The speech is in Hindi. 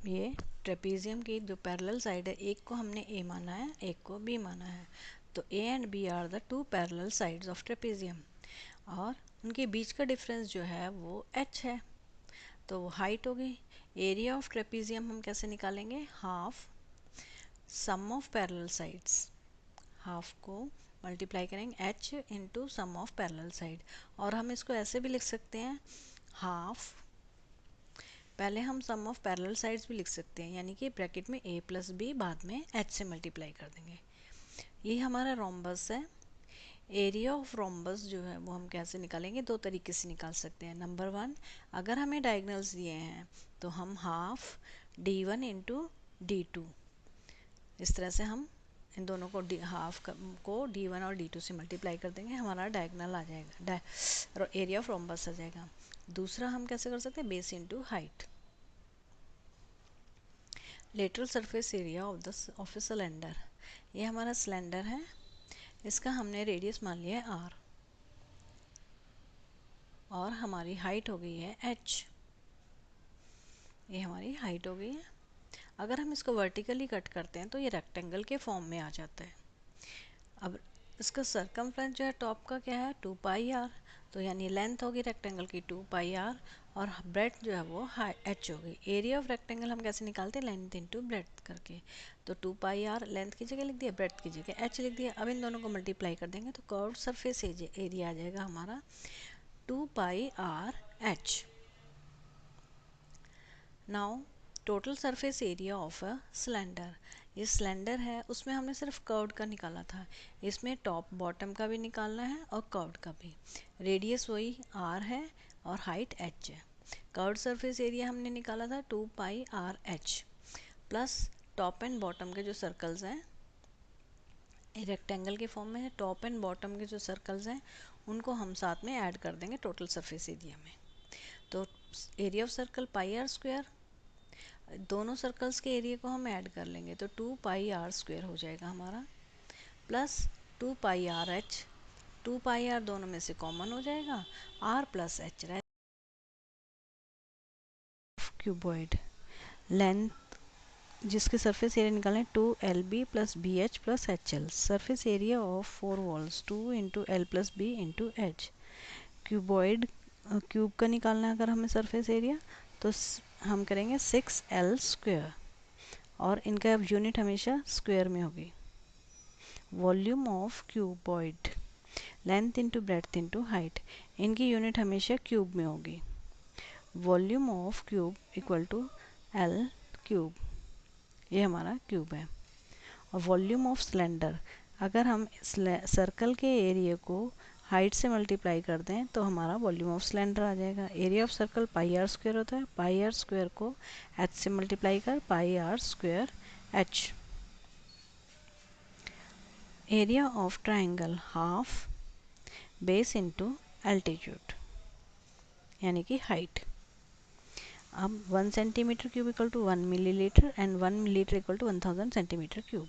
ये ट्रेपीजियम की जो पैरेलल साइड है, एक को हमने ए माना है, एक को बी माना है, तो A and B are the two parallel sides of trapezium, और उनके बीच का डिफरेंस जो है वो एच है, तो वो हाइट हो गई। एरिया ऑफ ट्रेपीजियम हम कैसे निकालेंगे, half sum of parallel sides, half को मल्टीप्लाई करेंगे H into sum of parallel side, और हम इसको ऐसे भी लिख सकते हैं, हाफ, पहले हम सम ऑफ पैरेलल साइड्स भी लिख सकते हैं, यानी कि ब्रैकेट में a प्लस बी बाद में h से मल्टीप्लाई कर देंगे। ये हमारा रोम्बस है। एरिया ऑफ रोम्बस जो है वो हम कैसे निकालेंगे, दो तरीके से निकाल सकते हैं। नंबर वन, अगर हमें डायगोनल्स दिए हैं तो हम हाफ d1 इंटू d2, इस तरह से हम इन दोनों को हाफ को d1 और d2 से मल्टीप्लाई कर देंगे, हमारा डायगोनल आ जाएगा, एरिया ऑफ रोम्बस आ जाएगा। दूसरा हम कैसे कर सकते हैं, base into height. Lateral surface area of a cylinder, ये हमारा सिलेंडर है, इसका हमने रेडियस मान लिया है r, और हमारी हाइट हो गई है h, ये हमारी हाइट हो गई है। अगर हम इसको वर्टिकली कट करते हैं तो ये रेक्टेंगल के फॉर्म में आ जाता है। अब इसका सरकमफ्रेंस जो है टॉप का क्या है, 2 पाई आर, तो यानी लेंथ होगी रेक्टेंगल की 2 पाई आर, और ब्रेड्थ जो है वो h हो गई। एरिया ऑफ रेक्टेंगल हम कैसे निकालते हैं, लेंथ इंटू ब्रेड्थ करके, तो 2 पाई आर लेंथ की जगह लिख दिया, ब्रेड्थ की जगह h लिख दिया। अब इन दोनों को मल्टीप्लाई कर देंगे तो कर्व्ड सरफेस एरिया आ जाएगा हमारा 2 pi R h। Now total surface area of a cylinder, ये सिलेंडर है उसमें हमने सिर्फ कर्व्ड का निकाला था, इसमें टॉप बॉटम का भी निकालना है और कर्व्ड का भी। रेडियस वही r है और हाइट h है। कर्व्ड सरफेस एरिया हमने निकाला था 2 pi R H, plus top and bottom के जो सर्कल्स हैं, रेक्टेंगल के फॉर्म में है, टॉप एंड बॉटम के जो सर्कल्स हैं उनको हम साथ में ऐड कर देंगे टोटल सरफेस एरिया में। तो area of circle pi R square, दोनों सर्कल्स के एरिया को हम ऐड कर लेंगे तो 2 पाई आर स्क्वायर हो जाएगा हमारा, plus 2 pi R H, 2 pi R दोनों में से कॉमन हो जाएगा, आर प्लस एच रहेगा। क्यूबॉइड लेंथ जिसके सरफेस एरिया निकालें 2LB plus BH plus HL, surface area of 4 walls 2 into L plus B into H. Cuboid cube का निकालना है अगर हमें सरफेस एरिया, तो हम करेंगे 6L स्क्वायर, और इनका अब यूनिट हमेशा स्क्वायर में होगी। Volume of cuboid, length into breadth into height, इनकी यूनिट हमेशा क्यूब में होगी। Volume of cube equal to L cube, ये हमारा क्यूब है। और वॉल्यूम ऑफ सिलेंडर, अगर हम सर्कल के एरिया को हाइट से मल्टीप्लाई कर दें तो हमारा वॉल्यूम ऑफ सिलेंडर आ जाएगा। Area of circle pi R square होता है, पाई आर स्क्वायर को h से मल्टीप्लाई कर, pi R square h। Area of triangle half base into altitude, यानी कि हाइट। अब 1 centimetre cube equal to 1 millilitre and 1 millilitre equal to 1000 centimetre cube.